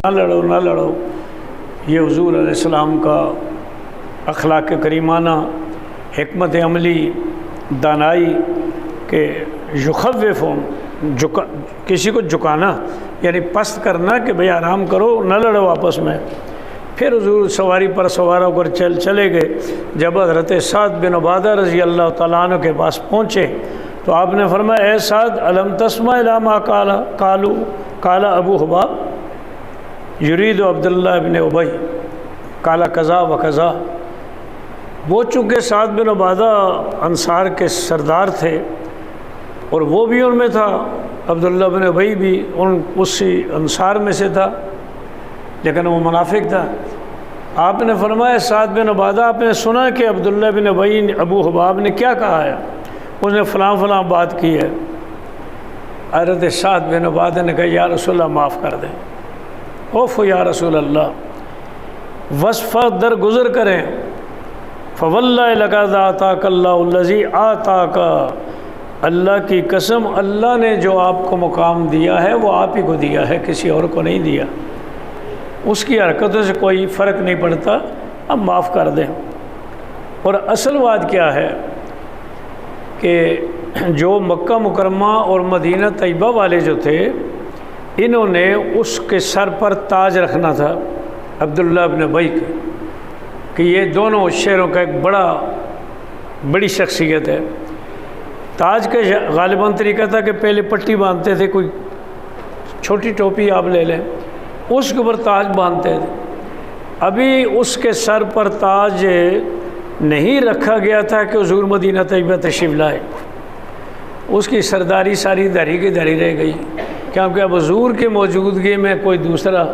نہ لڑو نہ لڑو، یہ حضور علیہ السلام کا اخلاق کریمانہ، حکمت عملی، دانائی کہ یخوفہم، کسی کو جھکانا یعنی پست کرنا کہ بھئی آرام کرو، نہ لڑو آپس میں۔ پھر حضور سواری پر سوار ہو کر چلے گئے۔ جب حضرت سعد بن عبادہ رضی اللہ تعالیٰ عنہ کے پاس پہنچے تو آپ نے فرمایا اے سعد الم تسمع الی ما قال ابو حباب یرید عبداللہ بن ابی قال کذا و کذا۔ وہ چونکہ سعد بن عبادہ انصار کے سردار تھے اور وہ بھی ان میں تھا، عبداللہ بن ابی بھی اسی انصار میں سے تھا، لیکن وہ منافق تھا۔ آپ نے فرمایا سعد بن عبادہ آپ نے سنا کہ عبداللہ بن ابی ابو حباب نے کیا کہا ہے؟ اس نے فلاں فلاں بات کی ہے۔ حضرت سعد بن عبادہ نے کہا یا رسول اللہ معاف کر دیں، اوف یا رسول اللہ، وصفہ درگزر کریں۔ فواللہ لقد آتاک اللہ الذی آتاک، اللہ کی قسم اللہ نے جو آپ کو مقام دیا ہے وہ آپ ہی کو دیا ہے، کسی اور کو نہیں دیا، اس کی حرکتوں سے کوئی فرق نہیں پڑتا، اب معاف کر دیں۔ اور اصل بات کیا ہے کہ جو مکہ مکرمہ اور مدینہ طیبہ والے جو تھے انہوں نے اس کے سر پر تاج رکھنا تھا عبداللہ بن ابی کے، کہ یہ دونوں شہروں کا ایک بڑی شخصیت ہے۔ تاج کا غالباً طریقہ تھا کہ پہلے پٹی باندھتے تھے، کوئی چھوٹی ٹوپی آپ لے لیں، اس کے اوپر تاج باندھتے تھے۔ ابھی اس کے سر پر تاج نہیں رکھا گیا تھا کہ حضور مدینہ طیبہ تشریف لائے، اس کی سرداری ساری دھری کی دھری رہ گئی، کیونکہ اب حضور کی موجودگی میں کوئی دوسرا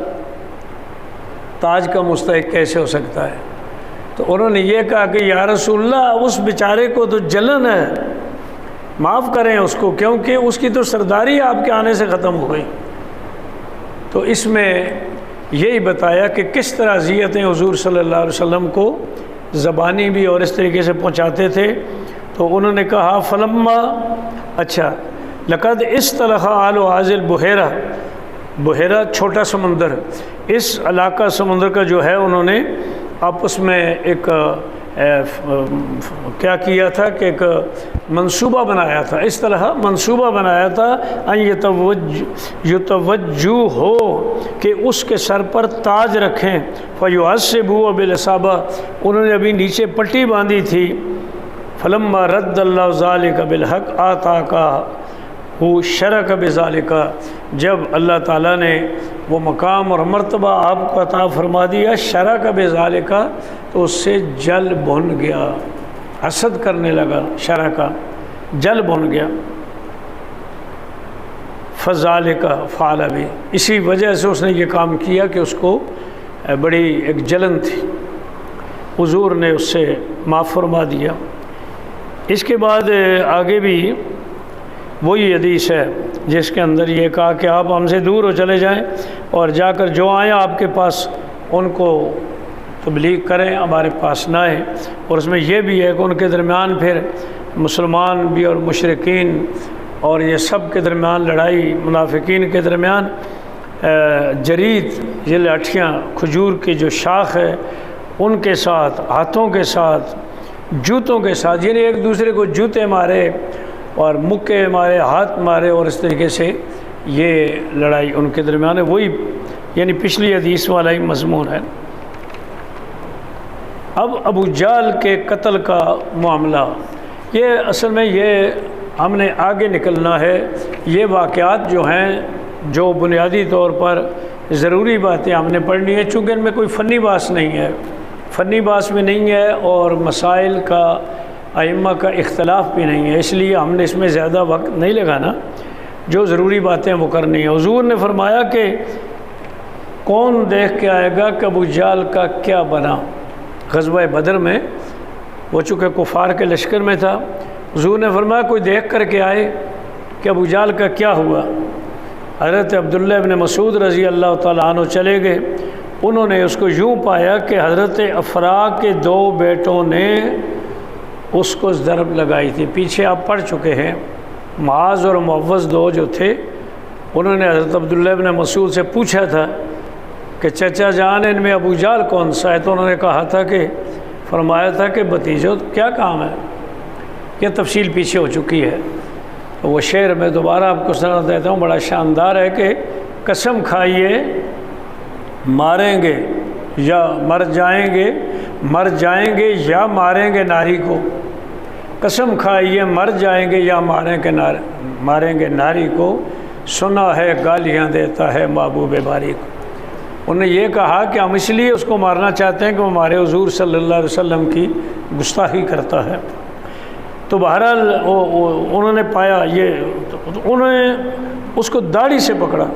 تاج کا مستحق کیسے ہو سکتا ہے؟ تو انہوں نے یہ کہا کہ یا رسول اللہ اس بیچارے کو تو جلن ہے، معاف کریں اس کو، کیونکہ اس کی تو سرداری آپ کے آنے سے ختم ہو گئی۔ تو اس میں یہی بتایا کہ کس طرح اذیتیں حضور صلی اللہ علیہ وسلم کو زبانی بھی اور اس طریقے سے پہنچاتے تھے۔ تو انہوں نے کہا فلما اچھا لقد اصطلح آل حاضل بحیرہ، بحیرہ چھوٹا سمندر، اس علاقہ سمندر کا جو ہے انہوں نے آپس میں ایک کیا کیا تھا کہ ایک منصوبہ بنایا تھا، اس طرح منصوبہ بنایا تھا ان یتوجہ ہو کہ اس کے سر پر تاج رکھیں، فیحسبوا بالاصابہ، انہوں نے ابھی نیچے پٹی باندھی تھی۔ فلما رد اللہ ذالک بالحق آتاکا وہ شرک بذالک، جب اللہ تعالیٰ نے وہ مقام اور مرتبہ آپ کو عطا فرما دیا شرک بذالک، تو اس سے جل بھن گیا، حسد کرنے لگا، شرک جل بھن گیا۔ فذالک فعل بھی، اسی وجہ سے اس نے یہ کام کیا کہ اس کو بڑی ایک جلن تھی، حضور نے اس سے معاف فرما دیا۔ اس کے بعد آگے بھی وہی حدیث ہے جس کے اندر یہ کہا کہ آپ ہم سے دور ہو چلے جائیں اور جا کر جو آئیں آپ کے پاس ان کو تبلیغ کریں، ہمارے پاس نہ آئیں۔ اور اس میں یہ بھی ہے کہ ان کے درمیان پھر مسلمان بھی اور مشرکین اور یہ سب کے درمیان لڑائی، منافقین کے درمیان جرید، یہ لاٹھیاں کھجور کی جو شاخ ہے ان کے ساتھ، ہاتھوں کے ساتھ، جوتوں کے ساتھ، یعنی ایک دوسرے کو جوتے مارے اور مکے مارے، ہاتھ مارے، اور اس طریقے سے یہ لڑائی ان کے درمیان ہے۔ وہی یعنی پچھلی حدیث والا ہی مضمون ہے۔ اب ابو جہل کے قتل کا معاملہ، یہ اصل میں یہ ہم نے آگے نکلنا ہے۔ یہ واقعات جو ہیں جو بنیادی طور پر ضروری باتیں ہم نے پڑھنی ہے، چونکہ ان میں کوئی فنی بحث نہیں ہے، فنی بحث بھی نہیں ہے اور مسائل کا ائمہ کا اختلاف بھی نہیں ہے، اس لیے ہم نے اس میں زیادہ وقت نہیں لگانا، جو ضروری باتیں وہ کرنی ہیں۔ حضور نے فرمایا کہ کون دیکھ کے آئے گا کہ ابو جہل کا کیا بنا؟ غزوہ بدر میں وہ چونکہ کفار کے لشکر میں تھا، حضور نے فرمایا کوئی دیکھ کر کے آئے کہ ابو جہل کا کیا ہوا۔ حضرت عبداللہ ابن مسعود رضی اللہ تعالیٰ عنہ چلے گئے، انہوں نے اس کو یوں پایا کہ حضرت افراء کے 2 بیٹوں نے اس کو ضرب لگائی تھی۔ پیچھے آپ پڑھ چکے ہیں، معاذ اور معوذ 2 جو تھے، انہوں نے حضرت عبداللہ ابن مسعود سے پوچھا تھا کہ چچا جان ان میں ابو جہل کون سا ہے؟ تو انہوں نے کہا تھا کہ فرمایا تھا کہ بھتیجو کیا کام ہے، یہ تفصیل پیچھے ہو چکی ہے۔ تو وہ شعر میں دوبارہ آپ کو سنا دیتا ہوں، بڑا شاندار ہے کہ قسم کھائیے ماریں گے یا مر جائیں گے یا ماریں گے ناری کو، قسم کھائیے مر جائیں گے یا ماریں گے ناری کو، سنا ہے گالیاں دیتا ہے محبوب باری کو۔ انہوں نے یہ کہا کہ ہم اس لیے اس کو مارنا چاہتے ہیں کہ وہ ہمارے حضور صلی اللہ علیہ وسلم کی گستاخی کرتا ہے۔ تو بہرحال انہوں نے پایا انہوں نے اس کو داڑھی سے پکڑا۔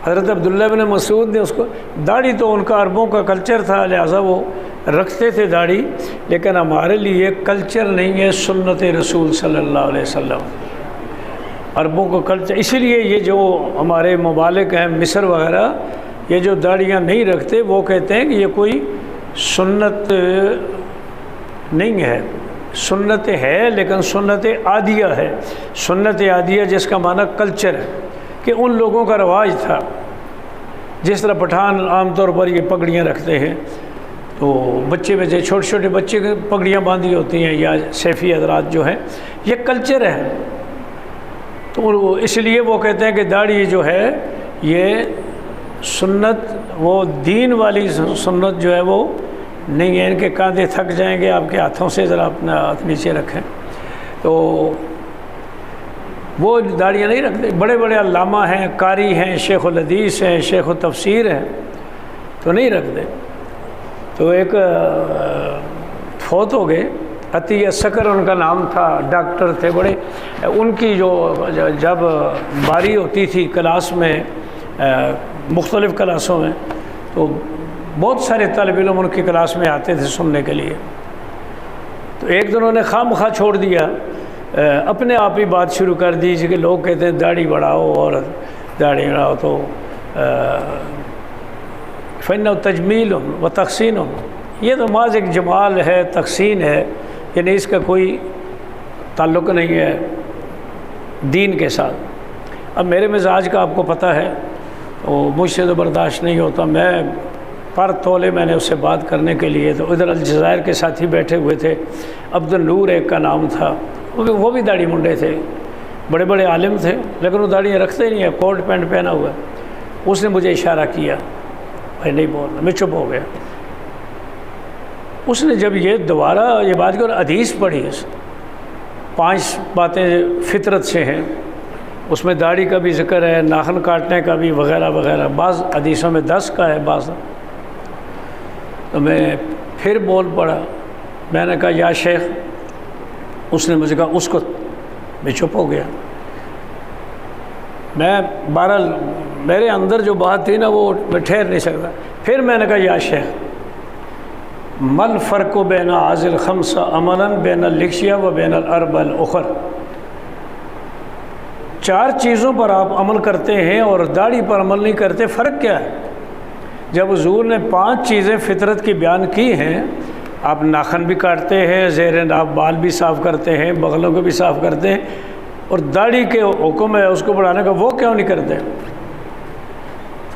حضرت عبداللہ بن مسعود نے اس کو، داڑھی تو ان کا عربوں کا کلچر تھا، لہٰذا وہ رکھتے تھے داڑھی، لیکن ہمارے لیے کلچر نہیں ہے سنت رسول صلی اللہ علیہ وسلم، عربوں کا کلچر۔ اسی لیے یہ جو ہمارے ممالک ہیں مصر وغیرہ، یہ جو داڑھیاں نہیں رکھتے وہ کہتے ہیں کہ یہ کوئی سنت نہیں ہے، سنت ہے لیکن سنت عادیہ ہے۔ سنت عادیہ جس کا معنی کلچر ہے، کہ ان لوگوں کا رواج تھا۔ جس طرح پٹھان عام طور پر یہ پگڑیاں رکھتے ہیں، تو چھوٹے چھوٹے بچے کی پگڑیاں باندھی ہوتی ہیں، یا سیفی حضرات جو ہیں، یہ کلچر ہے۔ تو اس لیے وہ کہتے ہیں کہ داڑھی جو ہے یہ سنت، وہ دین والی سنت جو ہے وہ نہیں ہے۔ ان کے کاندھے تھک جائیں گے، آپ کے ہاتھوں سے ذرا اپنا ہاتھ نیچے رکھیں۔ تو وہ داڑیاں نہیں رکھتے۔ بڑے بڑے علامہ ہیں، قاری ہیں، شیخ الحدیث ہیں، شیخ التفسیر ہیں، تو نہیں رکھتے۔ تو ایک فوت ہو گئے، عطیہ سکر ان کا نام تھا، ڈاکٹر تھے بڑے۔ ان کی جب باری ہوتی تھی کلاس میں، مختلف کلاسوں میں، تو بہت سارے طالب علم ان کی کلاس میں آتے تھے سننے کے لیے۔ تو ایک دن انہوں نے خواہ مخواہ چھوڑ دیا، اپنے آپ ہی بات شروع کر دی کہ لوگ کہتے ہیں داڑھی بڑھاؤ، اور داڑھی بڑھاؤ تو فن تجمیل و تحسین، یہ تو محض ایک جمال ہے، تحسین ہے، یعنی اس کا کوئی تعلق نہیں ہے دین کے ساتھ۔ اب میرے مزاج کا آپ کو پتہ ہے، تو مجھ سے تو برداشت نہیں ہوتا۔ میں پر تولے میں نے اس سے بات کرنے کے لیے، تو ادھر الجزائر کے ساتھی بیٹھے ہوئے تھے، عبد النور ایک کا نام تھا، وہ بھی داڑھی منڈے تھے، بڑے بڑے عالم تھے، لیکن وہ داڑھی رکھتے نہیں ہیں، کوٹ پینٹ پہنا ہوا ہے۔ اس نے مجھے اشارہ کیا، بھائی نہیں بولنا، میں چپ ہو گیا۔ اس نے جب یہ دوبارہ یہ بات کی اور حدیث پڑھی، 5 باتیں فطرت سے ہیں، اس میں داڑھی کا بھی ذکر ہے، ناخن کاٹنے کا بھی، وغیرہ وغیرہ، بعض حدیثوں میں 10 کا ہے بعض۔ تو میں پھر بول پڑا، میں نے کہا یا شیخ، اس نے مجھے کہا اس کو، میں چپ ہو گیا۔ میں بہرحال میرے اندر جو بات تھی نا وہ میں ٹھہر نہیں سکتا۔ پھر میں نے کہا یا شیخ، مل فرق بین حاضل خمس عملاً بین اللحیہ و بین الاربع الاخر، 4 چیزوں پر آپ عمل کرتے ہیں اور داڑھی پر عمل نہیں کرتے، فرق کیا ہے؟ جب حضور نے 5 چیزیں فطرت کی بیان کی ہیں، آپ ناخن بھی کاٹتے ہیں، زیر ناف بال بھی صاف کرتے ہیں، بغلوں کو بھی صاف کرتے ہیں، اور داڑھی کے حکم ہے اس کو بڑھانے کا، وہ کیوں نہیں کرتے؟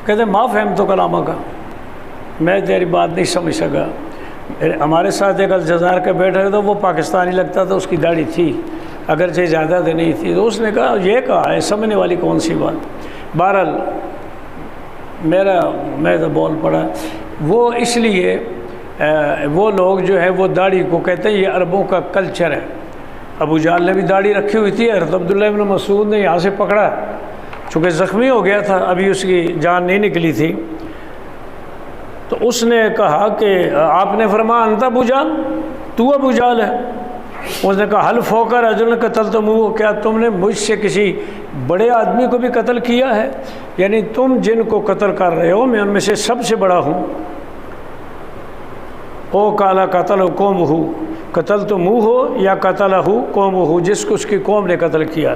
کہتے ہیں ما فہم تو کلامہ کا، میں تیری بات نہیں سمجھ سکا۔ ہمارے ساتھ ایک الجزائر کا بیٹھا تھا، وہ پاکستانی لگتا تھا، اس کی داڑھی تھی اگرچہ زیادہ تو نہیں تھی، تو اس نے کہا یہ کہا ہے، سمجھنے والی کون سی بات؟ بہرحال میں تو بول پڑا۔ وہ اس لیے وہ لوگ جو ہے وہ داڑھی کو کہتے ہیں یہ عربوں کا کلچر ہے۔ ابو جہل نے بھی داڑھی رکھی ہوئی تھی، حضرت عبداللہ بن مسعود نے یہاں سے پکڑا، چونکہ زخمی ہو گیا تھا، ابھی اس کی جان نہیں نکلی تھی، تو اس نے کہا کہ آپ نے فرمایا انت ابو جہل، تو ابو جہل ہے؟ اس نے کہا حل فوق رجل قتلتموہ، کیا تم نے مجھ سے کسی بڑے آدمی کو بھی قتل کیا ہے؟ یعنی تم جن کو قتل کر رہے ہو میں ان میں سے سب سے بڑا ہوں۔ او کالا قتل قوم ہو، قتل تو منہ ہو یا قتل ہو قوم ہو، جس کو اس کی قوم نے قتل کیا۔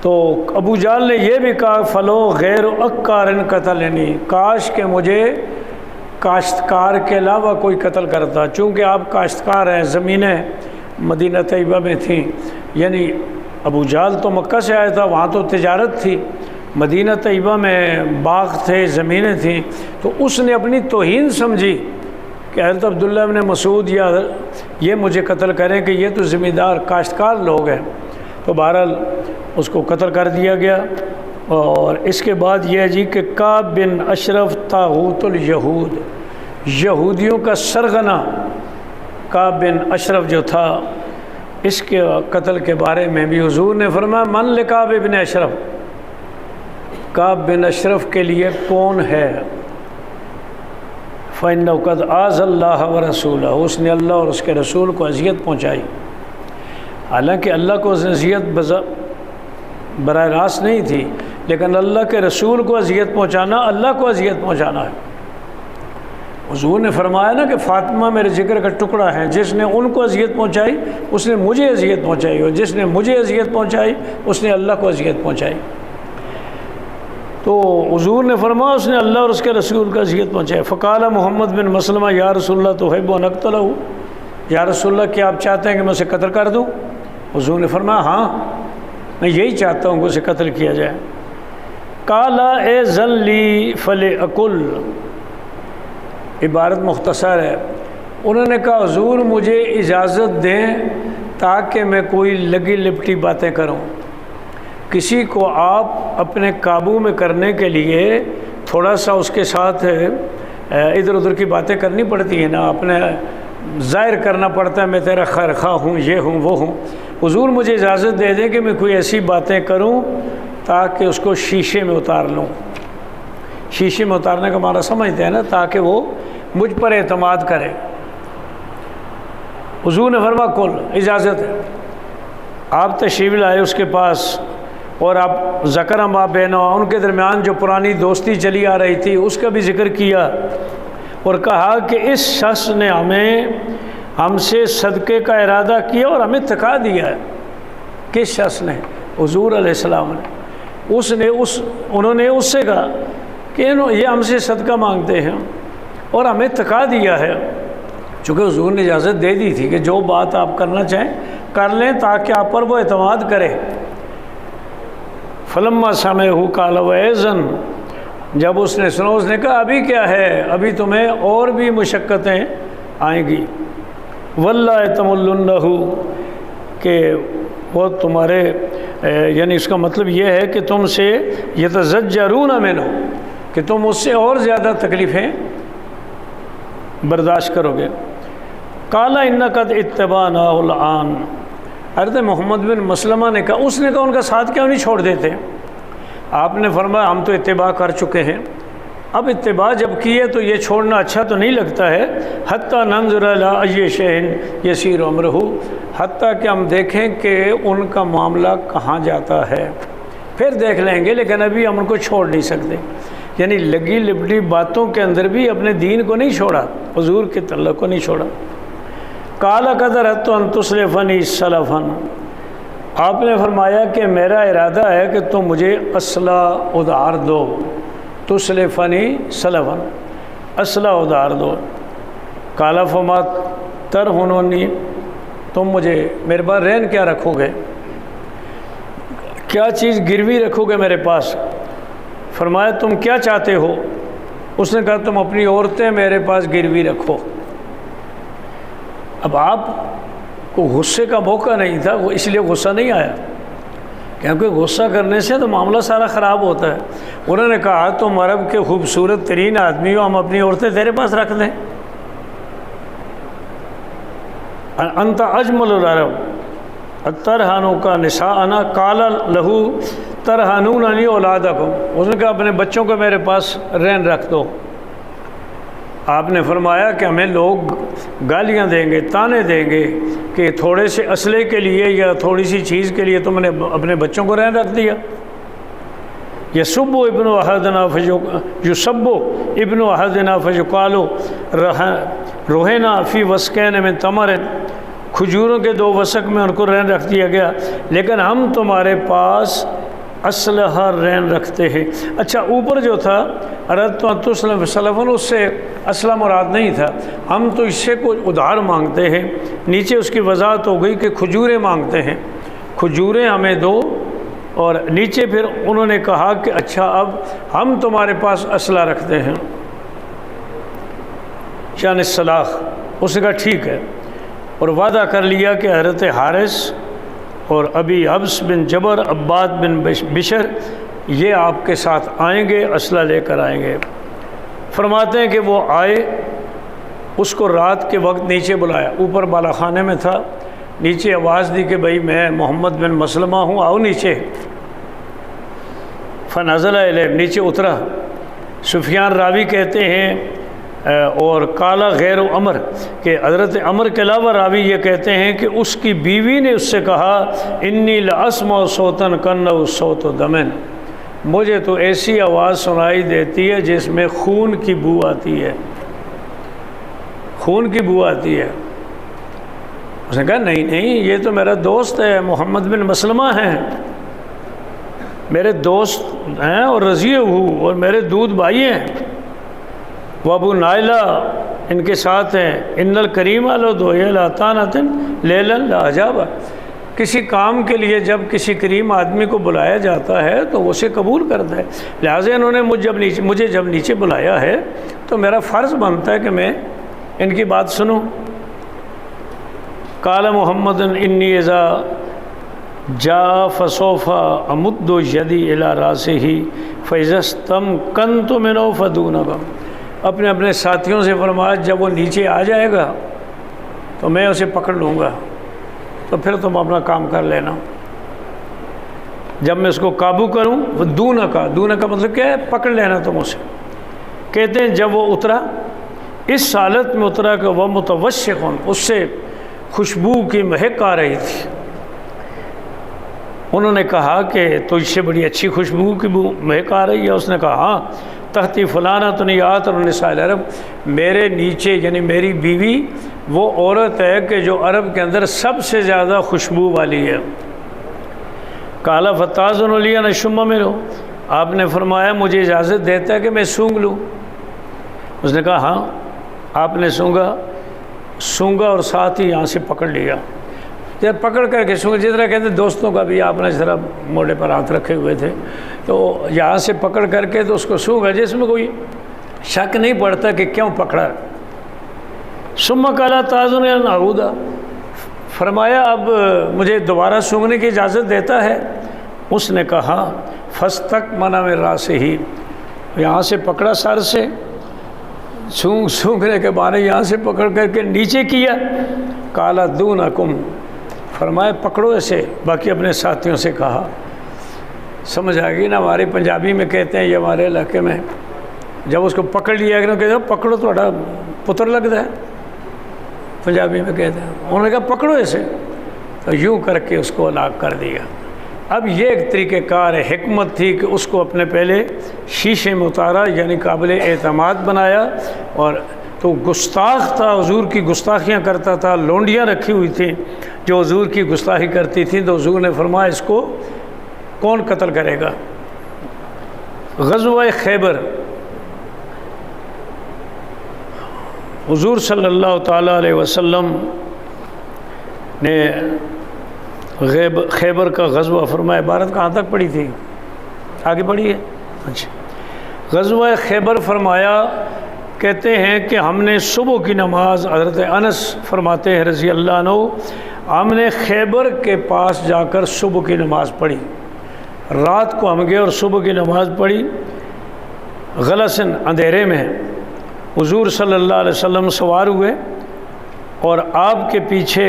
تو ابو جہل نے یہ بھی کہا فلو غیر اکار قتلنی، کاش کہ مجھے کاشتکار کے علاوہ کوئی قتل کرتا، چونکہ آپ کاشتکار ہیں، زمینیں مدینہ طیبہ میں تھیں، یعنی ابو جہل تو مکہ سے آیا تھا، وہاں تو تجارت تھی، مدینہ طیبہ میں باغ تھے، زمینیں تھیں، تو اس نے اپنی توہین سمجھی کہ حضرت عبداللہ ابن مسعود یا یہ مجھے قتل کریں کہ یہ تو ذمہ دار کاشتکار لوگ ہیں، تو بہرحال اس کو قتل کر دیا گیا۔ اور اس کے بعد یہ ہے جی کہ کعب بن اشرف طاغوت الیہود، یہودیوں کا سرغنہ کعب بن اشرف جو تھا، اس کے قتل کے بارے میں بھی حضور نے فرمایا من لکعب بن اشرف، کعب بن اشرف کے لیے کون ہے؟ فَإِنَّهُ قَدْ آذَى اللَّهَ وَرَسُولَهُ، اس نے اللہ اور اس کے رسول کو اذیت پہنچائی۔ حالانکہ اللہ کو اذیت براہ راست نہیں تھی، لیکن اللہ کے رسول کو اذیت پہنچانا اللہ کو اذیت پہنچانا ہے۔ حضور نے فرمایا نا کہ فاطمہ میرے جگر کا ٹکڑا ہے، جس نے ان کو اذیت پہنچائی اس نے مجھے اذیت پہنچائی، اور جس نے مجھے اذیت پہنچائی اس نے اللہ کو اذیت پہنچائی۔ تو حضور نے فرمایا اس نے اللہ اور اس کے رسول کا اذیت پہنچائی۔ فقال محمد بن مسلمہ یا رسول اللہ تحب ان اقتلہ، یا رسول اللہ کیا آپ چاہتے ہیں کہ میں اسے قتل کر دوں؟ حضور نے فرمایا ہاں میں یہی چاہتا ہوں کہ اسے قتل کیا جائے۔ قال اذن لی فلاکل، عبارت مختصر ہے، انہوں نے کہا حضور مجھے اجازت دیں تاکہ میں کوئی لگی لپٹی باتیں کروں۔ کسی کو آپ اپنے قابو میں کرنے کے لیے تھوڑا سا اس کے ساتھ ادھر ادھر کی باتیں کرنی پڑتی ہیں نا، اپنے ظاہر کرنا پڑتا ہے میں تیرا خیر خواہ ہوں، یہ ہوں وہ ہوں۔ حضور مجھے اجازت دے دیں کہ میں کوئی ایسی باتیں کروں تاکہ اس کو شیشے میں اتار لوں۔ شیشے میں اتارنے کا معنی سمجھتے ہیں نا، تاکہ وہ مجھ پر اعتماد کرے۔ حضور نے فرمایا کل اجازت ہے۔ آپ تشریف لائے اس کے پاس، اور آپ ذکر ما بینہما، ان کے درمیان جو پرانی دوستی چلی آ رہی تھی اس کا بھی ذکر کیا، اور کہا کہ اس شخص نے ہم سے صدقے کا ارادہ کیا اور ہمیں تھکا دیا ہے۔ کس شخص نے؟ حضور علیہ السلام نے۔ انہوں نے اس سے کہا کہ یہ ہم سے صدقہ مانگتے ہیں اور ہمیں تھکا دیا ہے۔ چونکہ حضور نے اجازت دے دی تھی کہ جو بات آپ کرنا چاہیں کر لیں تاکہ آپ پر وہ اعتماد کرے۔ فلما سمعہ قال وَإِذًا، جب اس نے سنا اس نے کہا ابھی کیا ہے، ابھی تمہیں اور بھی مشقتیں آئیں گی۔ وَاللَّهِ تَمُلُّنَّهُ، کہ وہ تمہارے یعنی اس کا مطلب یہ ہے کہ تم سے يَتَزَجَّرُونَ مِنْهُ، کہ تم اس سے اور زیادہ تکلیفیں برداشت کرو گے۔ قَالَ إِنَّ قَدْ اتَّبَعْنَاهُ الْآنَ، حضرت محمد بن مسلمہ نے کہا، اس نے کہا ان کا ساتھ کیوں نہیں چھوڑ دیتے؟ آپ نے فرمایا ہم تو اتباع کر چکے ہیں، اب اتباع جب کیے تو یہ چھوڑنا اچھا تو نہیں لگتا ہے۔ حتیٰ ننظر الی ای شیء یسیر امرہ، حتیٰ کہ ہم دیکھیں کہ ان کا معاملہ کہاں جاتا ہے، پھر دیکھ لیں گے، لیکن ابھی ہم ان کو چھوڑ نہیں سکتے۔ یعنی لگی لپٹی باتوں کے اندر بھی اپنے دین کو نہیں چھوڑا، حضور کے تعلق کو نہیں چھوڑا۔ قال قد اردت ان تسلفنی سلفا، آپ نے فرمایا کہ میرا ارادہ ہے کہ تم مجھے اسلحہ ادھار دو۔ تسلفنی سلفا، اسلحہ ادھار دو۔ قال فما ترہنونی، تم مجھے میرے پاس رہن کیا رکھو گے، کیا چیز گروی رکھو گے میرے پاس؟ فرمایا تم کیا چاہتے ہو؟ اس نے کہا تم اپنی عورتیں میرے پاس گروی رکھو۔ اب آپ کو غصے کا موقع نہیں تھا، وہ اس لیے غصہ نہیں آیا، کیونکہ غصہ کرنے سے تو معاملہ سارا خراب ہوتا ہے۔ انہوں نے کہا تم عرب کے خوبصورت ترین آدمی ہو، ہم اپنی عورتیں تیرے پاس رکھ دیں؟ انت اجمل العرب ترہنو کا نساءنا قال لہو ترہنوننی اولادکم، اس نے کہا اپنے بچوں کو میرے پاس رہن رکھ دو۔ آپ نے فرمایا کہ ہمیں لوگ گالیاں دیں گے، تانے دیں گے کہ تھوڑے سے اسلحے کے لیے یا تھوڑی سی چیز کے لیے تم نے اپنے بچوں کو رہن رکھ دیا۔ یسب ابن احدنا یسب ابن احدنا فیقال رہنا فی وسقین من تمر، کھجوروں کے 2 وسق میں ان کو رہن رکھ دیا گیا، لیکن ہم تمہارے پاس اسلحہ رہن رکھتے ہیں۔ اچھا اوپر جو تھا اردت ان تسلف سلفن، اس سے اسلحہ مراد نہیں تھا، ہم تو اس سے کوئی ادھار مانگتے ہیں۔ نیچے اس کی وضاحت ہو گئی کہ کھجوریں مانگتے ہیں، کھجوریں ہمیں دو اور نیچے پھر انہوں نے کہا کہ اچھا اب ہم تمہارے پاس اسلحہ رکھتے ہیں شان السلاح. اس نے کہا ٹھیک ہے، اور وعدہ کر لیا کہ حضرت حارث اور ابی حبس بن جبر، عباد بن بشر یہ آپ کے ساتھ آئیں گے، اسلحہ لے کر آئیں گے. فرماتے ہیں کہ وہ آئے، اس کو رات کے وقت نیچے بلایا، اوپر بالا خانے میں تھا، نیچے آواز دی کہ بھائی میں محمد بن مسلمہ ہوں، آؤ نیچے. فنزل الیہ، نیچے اترا. سفیان راوی کہتے ہیں اور کالا غیر عمر کہ حضرت عمر کے علاوہ راوی یہ کہتے ہیں کہ اس کی بیوی نے اس سے کہا انی لاسمع صوتا کانہ صوت دم، مجھے تو ایسی آواز سنائی دیتی ہے جس میں خون کی بو آتی ہے، خون کی بو آتی ہے. اس نے کہا نہیں نہیں، یہ تو میرا دوست ہے، محمد بن مسلمہ ہیں، میرے دوست ہیں اور رضی ہوں اور میرے دودھ بھائی ہیں. وہ ابو نائلہ ان کے ساتھ ہیں. ان الکریم لیلا لاجابہ، کسی کام کے لیے جب کسی کریم آدمی کو بلایا جاتا ہے تو اسے قبول کرتا ہے. لہٰذا انہوں نے مجھے جب نیچے بلایا ہے تو میرا فرض بنتا ہے کہ میں ان کی بات سنوں. قال محمد انی اذا جاء فسوف امد یدی الی راسہ فاذا استمکنت منہ فدونک. اپنے اپنے ساتھیوں سے فرمایا جب وہ نیچے آ جائے گا تو میں اسے پکڑ لوں گا، تو پھر تم اپنا کام کر لینا. جب میں اس کو قابو کروں، وہ دونہ کا مطلب کیا ہے؟ پکڑ لینا تم اسے. کہتے ہیں جب وہ اترا، اس حالت میں اترا کہ وہ متوشق، اس سے خوشبو کی مہک آ رہی تھی. انہوں نے کہا کہ تجھ سے بڑی اچھی خوشبو کی مہک آ رہی ہے. اس نے کہا ہاں، تحتی فلانہ تنیات اور نساء العرب، میرے نیچے یعنی میری بیوی وہ عورت ہے کہ جو عرب کے اندر سب سے زیادہ خوشبو والی ہے. کالا فتازن علیہ نشمہ میں رہو، آپ نے فرمایا مجھے اجازت دیتا ہے کہ میں سونگ لوں. اس نے کہا ہاں. آپ نے سونگا اور ساتھ ہی یہاں سے پکڑ لیا. جب پکڑ کر کے سونگا، جس طرح کہتے ہیں دوستوں کا بھی آپ نے ذرا موڑے پر ہاتھ رکھے ہوئے تھے، تو یہاں سے پکڑ کر کے تو اس کو سونگا جس میں کوئی شک نہیں پڑتا کہ کیوں پکڑا. ثم قال تاذن ان اعود، فرمایا اب مجھے دوبارہ سونگنے کی اجازت دیتا ہے. اس نے کہا فاستقمن من راسہ، یہاں سے پکڑا سر سے، سونگنے کے بعد یہاں سے پکڑ کر کے نیچے کیا. قال دونکم، فرمایا پکڑو اسے. باقی اپنے ساتھیوں سے کہا. سمجھ آ گئی نا؟ ہمارے پنجابی میں کہتے ہیں، یہ ہمارے علاقے میں جب اس کو پکڑ لیا کہ کہتے ہیں پکڑو تھوڑا پتر لگتا ہے، پنجابی میں کہتے ہیں. انہوں نے کہا پکڑو اسے، تو یوں کر کے اس کو ہلاک کر دیا. اب یہ ایک طریقہ کار حکمت تھی کہ اس کو اپنے پہلے شیشے میں اتارا، یعنی قابل اعتماد بنایا. اور تو گستاخ تھا، حضور کی گستاخیاں کرتا تھا، لونڈیاں رکھی ہوئی تھیں جو حضور کی گستاخی کرتی تھیں. تو حضور نے فرمایا اس کو کون قتل کرے گا؟ غزوہ خیبر، حضور صلی اللہ تعالیٰ علیہ وسلم نے خیبر کا غزوہ فرمایا. عبارت کہاں تک پڑھی تھی؟ آگے پڑھی ہے. اچھا، غزوہ خیبر فرمایا. کہتے ہیں کہ ہم نے صبح کی نماز، حضرت انس فرماتے ہیں رضی اللہ عنہ، ہم نے خیبر کے پاس جا کر صبح کی نماز پڑھی. رات کو ہم گئے اور صبح کی نماز پڑھی. غلسن، اندھیرے میں حضور صلی اللہ علیہ وسلم سوار ہوئے اور آپ کے پیچھے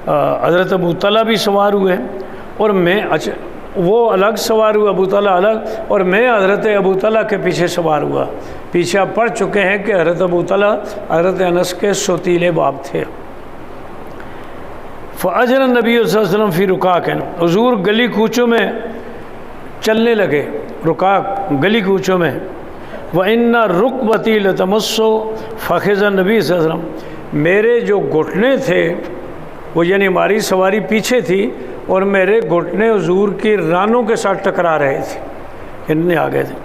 حضرت ابو طلحہ بھی سوار ہوئے، اور میں وہ الگ سوار ہوا، ابو طلحہ الگ، اور میں حضرت ابو طلحہ کے پیچھے سوار ہوا. پیچھے آپ پڑھ چکے ہیں کہ حضرت ابو طلحہ حضرت انس کے سوتیلے باپ تھے. فاجر النبی صلی اللہ علیہ وسلم فی رکاک، حضور گلی کوچوں میں چلنے لگے، رکاک گلی کوچوں میں. وَإِنَّ رُكْبَتِي لَتَمَسُّ فَخِذَ النَّبِي صلی اللہ علیہ وسلم، میرے جو گھٹنے تھے وہ یعنی ہماری سواری پیچھے تھی اور میرے گھٹنے حضور کی رانوں کے ساتھ ٹکرا رہے تھے، اتنے آگے تھے.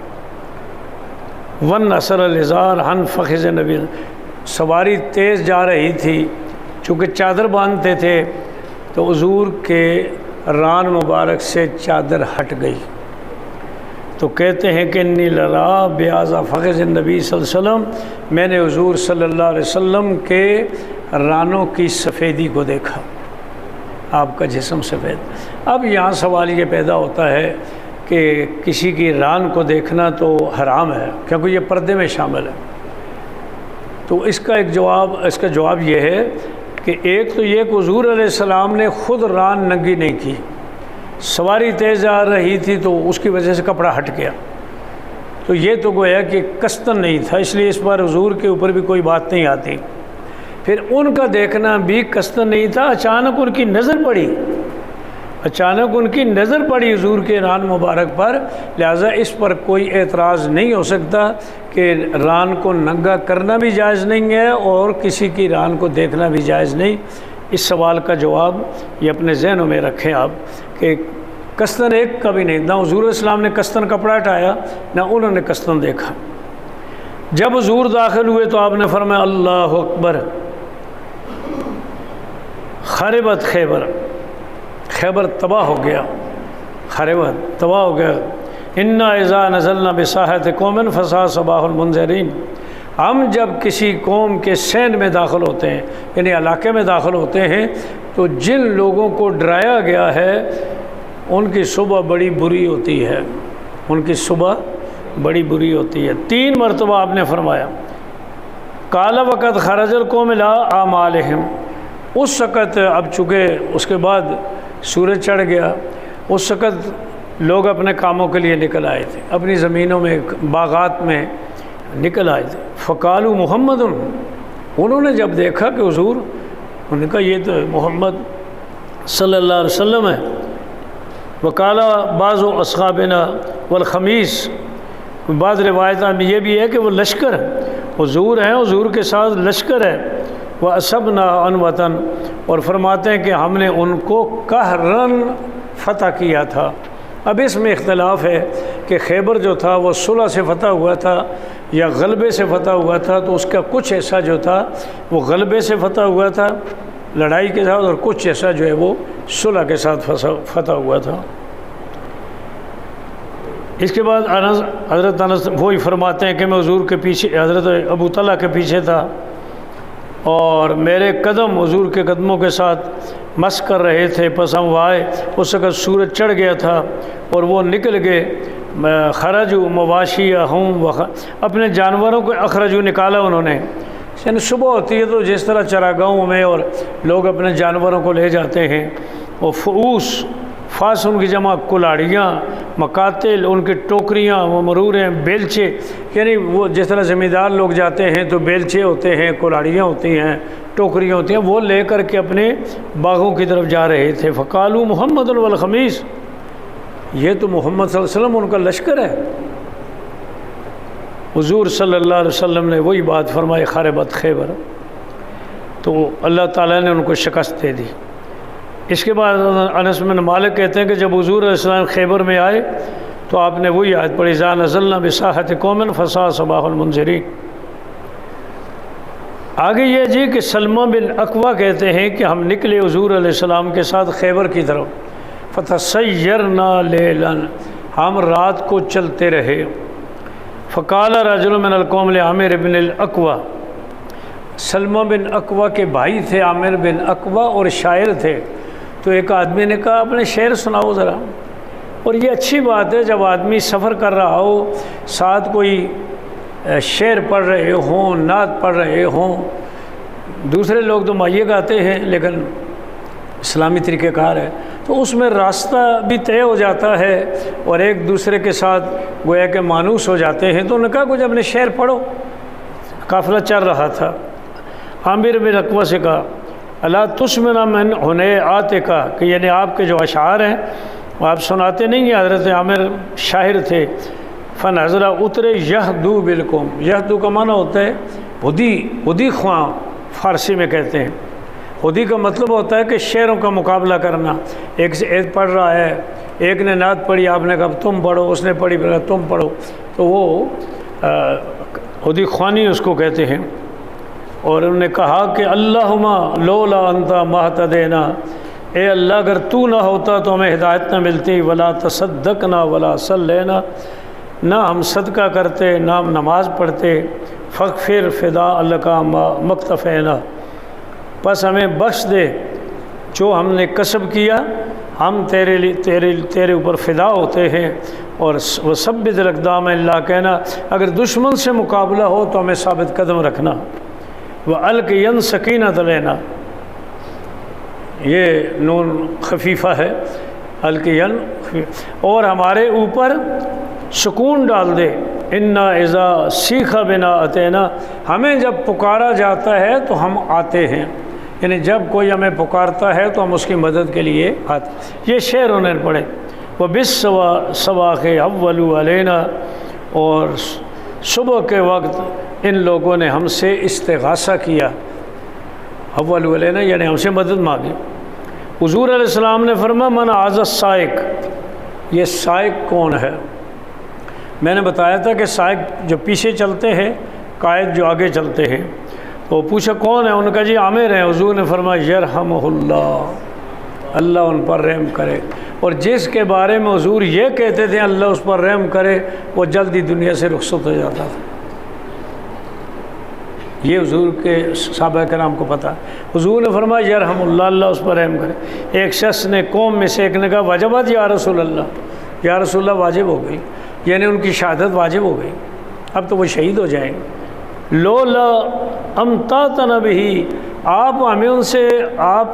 وَنَّصَرَ الْإِزَارَ عَنْ فَخِذِ النَّبِي، سواری تیز جا رہی تھی، چونکہ چادر باندھتے تھے تو حضور کے ران مبارک سے چادر ہٹ گئی تو کہتے ہیں کہ انی لرا بیاض فخذ النبی صلی اللہ علیہ وسلم، میں نے حضور صلی اللہ علیہ وسلم کے رانوں کی سفیدی کو دیکھا، آپ کا جسم سفید۔ اب یہاں سوال یہ پیدا ہوتا ہے کہ کسی کی ران کو دیکھنا تو حرام ہے کیونکہ یہ پردے میں شامل ہے، تو اس کا جواب یہ ہے کہ ایک تو یہ کہ حضور علیہ السلام نے خود ران ننگی نہیں کی، سواری تیز آ رہی تھی تو اس کی وجہ سے کپڑا ہٹ گیا، تو یہ تو گویا کہ قصدن نہیں تھا، اس لیے اس بار حضور کے اوپر بھی کوئی بات نہیں آتی۔ پھر ان کا دیکھنا بھی قصدن نہیں تھا، اچانک ان کی نظر پڑی حضور کے ران مبارک پر، لہٰذا اس پر کوئی اعتراض نہیں ہو سکتا کہ ران کو ننگا کرنا بھی جائز نہیں ہے اور کسی کی ران کو دیکھنا بھی جائز نہیں۔ اس سوال کا جواب یہ اپنے ذہنوں میں رکھیں آپ کہ قصدن ایک کا بھی نہیں، نہ حضور علیہ السلام نے قصدن کپڑا ہٹایا نہ انہوں نے قصدن دیکھا۔ جب حضور داخل ہوئے تو آپ نے فرمایا اللہ اکبر، خربت خیبر تباہ ہو گیا، خربت تباہ ہو گیا۔ انا اذا نزلنا بساحت قوم فساء صباح المنذرین، ہم جب کسی قوم کے سین میں داخل ہوتے ہیں یعنی علاقے میں داخل ہوتے ہیں تو جن لوگوں کو ڈرایا گیا ہے ان کی صبح بڑی بری ہوتی ہے، تین مرتبہ آپ نے فرمایا قال وقت خرج القوم لا اعمالہم، اس وقت اب چونکہ اس کے بعد سورج چڑھ گیا، اس وقت لوگ اپنے کاموں کے لیے نکل آئے تھے، اپنی زمینوں میں باغات میں نکل آئے تھے۔ فقالوا محمد، انہوں نے جب دیکھا کہ حضور، انہوں نے کہا یہ تو محمد صلی اللہ علیہ وسلم ہے۔ وقال بعض اصحابنا والخمیس، بعض روایتوں میں یہ بھی ہے کہ وہ لشکر حضور ہیں، حضور کے ساتھ لشکر ہے۔ وَأَصَبْنَا عَنْ وَطَنٍ، اور فرماتے ہیں کہ ہم نے ان کو قہراً فتح کیا تھا۔ اب اس میں اختلاف ہے کہ خیبر جو تھا وہ صلح سے فتح ہوا تھا یا غلبے سے فتح ہوا تھا، تو اس کا کچھ ایسا جو تھا وہ غلبے سے فتح ہوا تھا لڑائی کے ساتھ، اور کچھ ایسا جو ہے وہ صلح کے ساتھ فتح ہوا تھا۔ اس کے بعد حضرت انس وہی فرماتے ہیں کہ میں حضور کے پیچھے، حضرت ابو طلحہ کے پیچھے تھا اور میرے قدم حضور کے قدموں کے ساتھ مس کر رہے تھے، پس ہم آئے، اس وقت سورج چڑھ گیا تھا اور وہ نکل گئے۔ خرجوا مواشیہم، اپنے جانوروں کو اخرجوا، نکالا انہوں نے، یعنی صبح ہوتی ہے تو جس طرح چراگاہوں میں اور لوگ اپنے جانوروں کو لے جاتے ہیں، اور فاس ان کی جمع کلاڑیاں، مقاتل ان کی ٹوکریاں، وہ مروریں، بیلچے، یعنی وہ جس طرح زمیندار لوگ جاتے ہیں تو بیلچے ہوتے ہیں، کلاڑیاں ہوتی ہیں، ٹوکریاں ہوتی ہیں، وہ لے کر کے اپنے باغوں کی طرف جا رہے تھے۔ فقالوا محمد والخمیس، یہ تو محمد صلی اللہ علیہ وسلم ان کا لشکر ہے۔ حضور صلی اللہ علیہ وسلم نے وہی بات فرمائی خربت خیبر، تو اللہ تعالیٰ نے ان کو شکست دے دی۔ اس کے بعد انس بن مالک کہتے ہیں کہ جب حضور علیہ السلام خیبر میں آئے تو آپ نے وہی آیت پڑھی اذا نزلنا بساحت قوم فساء صباح المنذرین۔ آگے یہ جی کہ سلمہ بن اقویٰ کہتے ہیں کہ ہم نکلے حضور علیہ السلام کے ساتھ خیبر کی طرف، فتسیرنا لیلا، ہم رات کو چلتے رہے۔ فقال رجل من القوم لعامر بن الاقویٰ، سلمہ بن اقویٰ کے بھائی تھے عامر بن اقویٰ اور شاعر تھے، تو ایک آدمی نے کہا اپنے شعر سناؤ ذرا۔ اور یہ اچھی بات ہے جب آدمی سفر کر رہا ہو، ساتھ کوئی شعر پڑھ رہے ہوں، نعت پڑھ رہے ہوں، دوسرے لوگ تو مائیے گاتے ہیں لیکن اسلامی طریقہ کار ہے، تو اس میں راستہ بھی طے ہو جاتا ہے اور ایک دوسرے کے ساتھ گویا کہ مانوس ہو جاتے ہیں۔ تو انہوں نے کہا کچھ اپنے شعر پڑھو، قافلہ چل رہا تھا۔ عامر بن اقویٰ سے کہا اللہ تسمعنا من ہنیئاتک، کہ یعنی آپ کے جو اشعار ہیں وہ آپ سناتے نہیں ہیں۔ حضرت عامر شاعر تھے۔ فنظرا اترے یہدو بالقوم، یہدو کا معنی ہوتا ہے ہدی خواں، فارسی میں کہتے ہیں۔ ہدی کا مطلب ہوتا ہے کہ شعروں کا مقابلہ کرنا، ایک سے ایک پڑھ رہا ہے، ایک نے نعت پڑھی، آپ نے کہا تم پڑھو، اس نے پڑھی تم پڑھو، تو وہ ہدی خوانی اس کو کہتے ہیں۔ اور انہوں نے کہا کہ اللہم لولا انت مہتدینا، اے اللہ اگر تو نہ ہوتا تو ہمیں ہدایت نہ ملتی، ولا تصدقنا ولا صلینا، نہ ہم صدقہ کرتے نہ ہم نماز پڑھتے، فغفر فدا لک ما مکتفینا، بس ہمیں بخش دے جو ہم نے کسب کیا، ہم تیرے اوپر فدا ہوتے ہیں۔ اور وثبت الاقدام، اللہ کہنا اگر دشمن سے مقابلہ ہو تو ہمیں ثابت قدم رکھنا، وَأَلْقِيَنْ سَكِينَةَ عَلَيْنَا، یہ نون خفیفہ ہے، القین، اور ہمارے اوپر سکون ڈال دے، اِنَّا اِذَا سِیخَ بِنَا أَتَيْنَا، ہمیں جب پکارا جاتا ہے تو ہم آتے ہیں، یعنی جب کوئی ہمیں پکارتا ہے تو ہم اس کی مدد کے لیے آتے ہیں۔ یہ شعر انہوں نے پڑھے، وَبِالصَّوَاخِ أَوَّلُوا عَلَيْنَا، اور صبح کے وقت ان لوگوں نے ہم سے استغاثہ کیا، اولوا علینا یعنی ہم سے مدد مانگی۔ حضور علیہ السلام نے فرمایا من عاذ السائق، یہ سائق کون ہے؟ میں نے بتایا تھا کہ سائق جو پیچھے چلتے ہیں، قائد جو آگے چلتے ہیں، تو پوچھا کون ہے؟ ان کا جی عامر ہیں۔ حضور نے فرمایا یرحمہ اللہ، اللہ ان پر رحم کرے۔ اور جس کے بارے میں حضور یہ کہتے تھے اللہ اس پر رحم کرے، وہ جلدی دنیا سے رخصت ہو جاتا تھا۔ یہ حضور کے صحابہ کرام کو پتہ۔ حضور نے فرمایا یرحم اللہ، اللہ اس پر رحم کرے۔ ایک شخص نے قوم میں سے ایک نے کہا وجبت یا رسول اللہ، یا رسول اللہ واجب ہو گئی، یعنی ان کی شہادت واجب ہو گئی، اب تو وہ شہید ہو جائیں گے۔ لولا امتعتنا بہ، آپ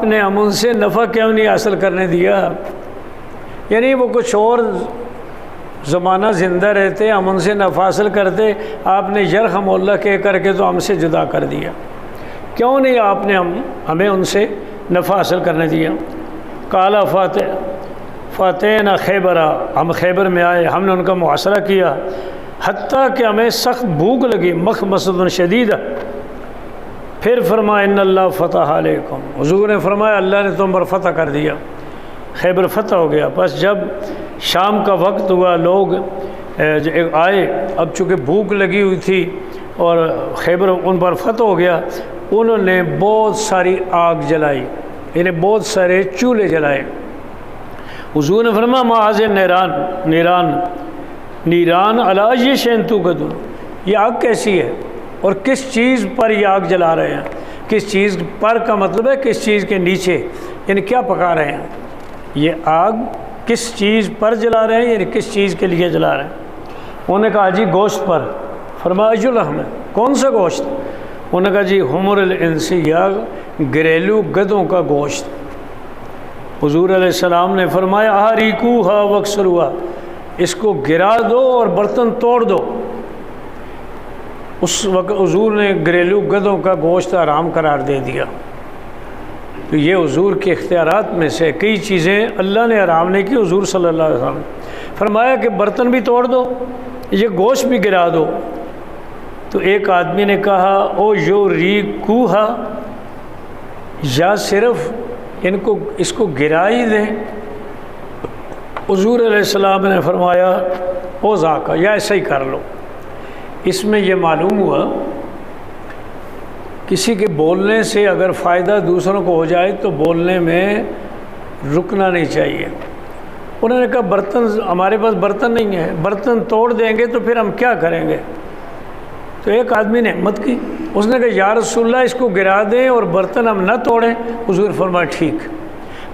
نے ہم ان سے نفع کیوں نہیں حاصل کرنے دیا؟ یعنی وہ کچھ اور زمانہ زندہ رہتے، ہم ان سے نفع حاصل کرتے، آپ نے یرحم اللہ کہہ کر کے تو ہم سے جدا کر دیا، کیوں نہیں آپ نے ہمیں ان سے نفع حاصل کرنے دیا؟ قال فاتحنا خیبرہ، ہم خیبر میں آئے، ہم نے ان کا محاصرہ کیا، حتیٰ کہ ہمیں سخت بھوک لگی، مخمصۃ شدیدہ۔ پھر فرمایا ان اللہ فتح علیکم، حضور نے فرمایا اللہ نے تم پر فتح کر دیا، خیبر فتح ہو گیا۔ بس جب شام کا وقت ہوا، لوگ آئے، اب چونکہ بھوک لگی ہوئی تھی اور خیبر ان پر فتح ہو گیا، انہوں نے بہت ساری آگ جلائی، یعنی بہت سارے چولہے جلائے۔ حضور نے فرمایا معاذ نیران علی ای شیء توقدون، یہ آگ کیسی ہے اور کس چیز پر یہ آگ جلا رہے ہیں؟ کس چیز پر کا مطلب ہے کس چیز کے نیچے، یعنی کیا پکا رہے ہیں؟ یہ آگ کس چیز پر جلا رہے ہیں، یعنی کس چیز کے لیے جلا رہے ہیں؟ انہوں نے کہا جی گوشت پر۔ فرمایا اجل ہمیں کون سا گوشت؟ انہوں نے کہا جی حمر الانس، یا گھریلو گدھوں کا گوشت۔ حضور علیہ السلام نے فرمایا احریقوھا واکسروھا، اس کو گرا دو اور برتن توڑ دو۔ اس وقت حضور نے گھریلو گدھوں کا گوشت حرام قرار دے دیا۔ تو یہ حضور کے اختیارات میں سے کئی چیزیں اللہ نے حرام نہیں کی، حضور صلی اللہ علیہ وسلم نے فرمایا کہ برتن بھی توڑ دو، یہ گوشت بھی گرا دو۔ تو ایک آدمی نے کہا او یوریکوھا، یا صرف اس کو گرا ہی دیں؟ حضور علیہ السلام نے فرمایا او ذاکا، یا ایسا ہی کر لو۔ اس میں یہ معلوم ہوا کسی کے بولنے سے اگر فائدہ دوسروں کو ہو جائے تو بولنے میں رکنا نہیں چاہیے۔ انہوں نے کہا برتن، ہمارے پاس برتن نہیں ہے، برتن توڑ دیں گے تو پھر ہم کیا کریں گے؟ تو ایک آدمی نے ہمت کی، اس نے کہا یا رسول اللہ اس کو گرا دیں اور برتن ہم نہ توڑیں۔ حضور فرمایا ٹھیک۔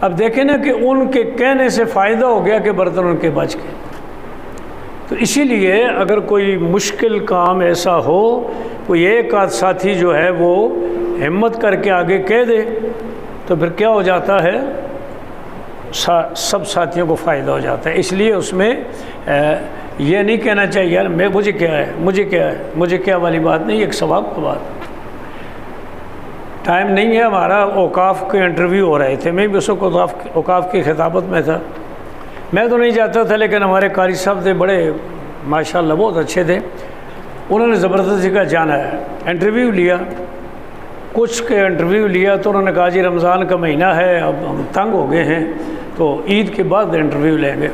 اب دیکھیں نا کہ ان کے کہنے سے فائدہ ہو گیا کہ برتن ان کے بچ گئے۔ تو اسی لیے اگر کوئی مشکل کام ایسا ہو، کوئی ایک آدھ ساتھی جو ہے وہ ہمت کر کے آگے کہہ دے تو پھر کیا ہو جاتا ہے؟ سب ساتھیوں کو فائدہ ہو جاتا ہے۔ اس لیے اس میں یہ نہیں کہنا چاہیے یار مجھے کیا والی بات نہیں، ایک ثواب کی بات۔ ٹائم نہیں ہے ہمارا، اوقاف کے انٹرویو ہو رہے تھے، میں بھی اس وقت اوقاف کی خطابت میں تھا، میں تو نہیں جاتا تھا، لیکن ہمارے قاری صاحب تھے بڑے ماشاءاللہ بہت اچھے تھے، انہوں نے زبردستی کا جانا ہے۔ انٹرویو لیا، کچھ کے انٹرویو لیا تو انہوں نے کہا جی رمضان کا مہینہ ہے، اب ہم تنگ ہو گئے ہیں تو عید کے بعد انٹرویو لیں گے۔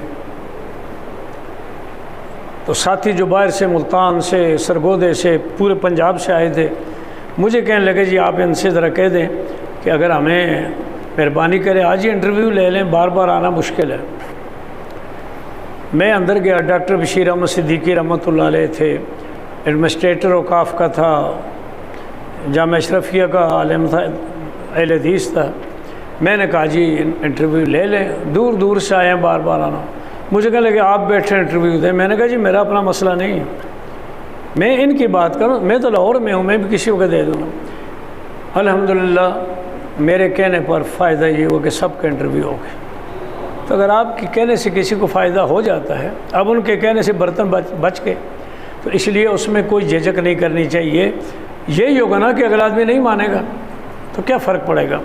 تو ساتھی جو باہر سے ملتان سے، سرگودے سے، پورے پنجاب سے آئے تھے، مجھے کہنے لگے جی آپ ان سے ذرا کہہ دیں کہ اگر ہمیں مہربانی کرے آج ہی انٹرویو لے لیں، بار بار آنا مشکل ہے۔ میں اندر گیا، ڈاکٹر بشیر احمد صدیقی رحمۃ اللہ علیہ تھے، ایڈمنسٹریٹر اوقاف کا تھا، جامعہ اشرفیہ کا عالم تھا، اہل حدیث تھا۔ میں نے کہا جی انٹرویو لے لیں، دور دور سے آئے ہیں، بار بار آنا۔ مجھے کہنے لگے آپ بیٹھے انٹرویو دیں۔ میں نے کہا جی میرا اپنا مسئلہ نہیں ہے، میں ان کی بات کروں، میں تو لاہور میں ہوں، میں بھی کسی کو دے دوں گا۔ الحمدللہ میرے کہنے پر فائدہ یہ ہوا کہ سب کا انٹرویو ہو گئے۔ تو اگر آپ کے کہنے سے کسی کو فائدہ ہو جاتا ہے، اب ان کے کہنے سے برتن بچ گئے، تو اس لیے اس میں کوئی جھجک نہیں کرنی چاہیے۔ یہی ہوگا نا کہ اگلا آدمی نہیں مانے گا تو کیا فرق پڑے گا۔